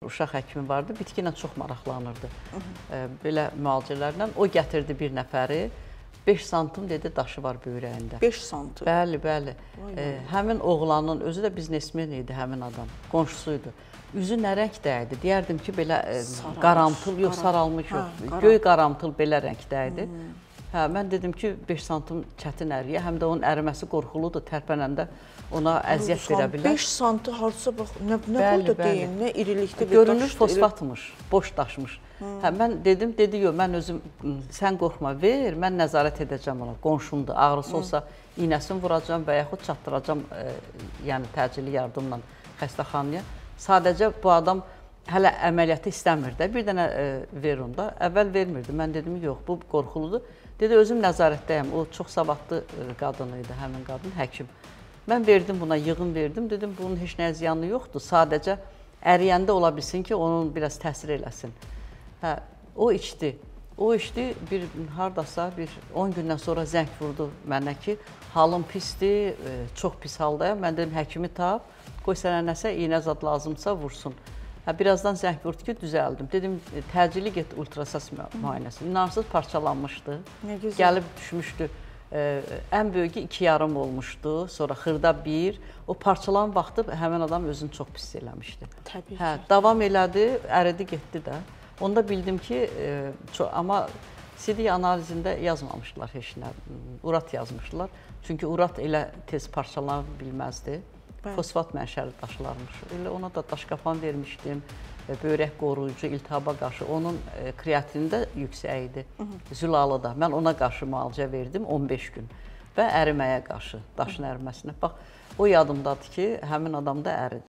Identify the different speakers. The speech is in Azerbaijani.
Speaker 1: uşaq həkimi vardı, bitki ilə çox maraqlanırdı. Belə müalicələrlə. O gətirdi bir nəfəri, 5 santim dedi daşı var böyrəyində.
Speaker 2: 5 santim?
Speaker 1: Bəli, bəli. Həmin oğlanın, özü də biznesmen idi həmin adam, qonşusuydu. Üzü nə rəngdə idi? Deyərdim ki, belə qaramtıl, yox saralmış yox, göy qaramtıl belə rəngdə idi. Mən dedim ki, 5 santim çətin əriyə, həm də onun əriməsi qorxuludur, tərpənəndə ona əziyyət verə bilər.
Speaker 2: 5 santim harca bax, nə burada deyim, nə irilikdə bir daşdır.
Speaker 1: Görünür fosfatmış, boş daşmış. Mən dedim, dedi, yox, mən özüm, sən qorxma, ver, mən nəzarət edəcəm ona, qonşumdur, ağrısı olsa iynəsini vuracam və yaxud çatdıracam, yəni təcili yardımla xəstəxanaya. Sadəcə bu adam hələ əməliyyatı istəmir də, bir dənə ver onda. Əvvəl vermirdi, mən dedim, yox, bu qorxuludur. Dedi, özüm nəzarətdəyəm, o çox savadlı qadın idi, həmin qadın, həkim. Mən verdim buna, yığın verdim, dedim, bunun heç nəyə ziyanı yoxdur, sadəcə əriyəndə ola bilsin ki, onun biraz təsir eləsin. O içdi, bir haradasa, bir 10 gündən sonra zəng vurdu mənə ki, halım pisdir, çox pis haldayam, mən dedim, həkimi tap, qoy sənə nəsə, iynə zad lazımsa vursun. Birazdan zəng vurdu ki, düzəldim. Dedim, təcili get ultrasas müayinəsi. İnanırsız parçalanmışdı, gəlib düşmüşdü. Ən böyüyü 2,5 olmuşdu, sonra xırda 1. O parçalan vaxtı həmin adam özünü çox pis eləmişdi.
Speaker 2: Təbii ki.
Speaker 1: Davam elədi, əridi, getdi də. Onda bildim ki, amma CD analizində yazmamışdılar heç nə, urat yazmışdılar. Çünki urat elə tez parçalana bilməzdi. Fosfat mənşəli daşlarmış. Elə ona da daşqapan vermişdim, böyrək qoruyucu, iltihaba qarşı. Onun kreatini də yüksək idi, zülalıda. Mən ona qarşı müalicə verdim 15 gün və əriməyə qarşı, daşın əriməsinə. Bax, o yadımdadır ki, həmin adam da əridi.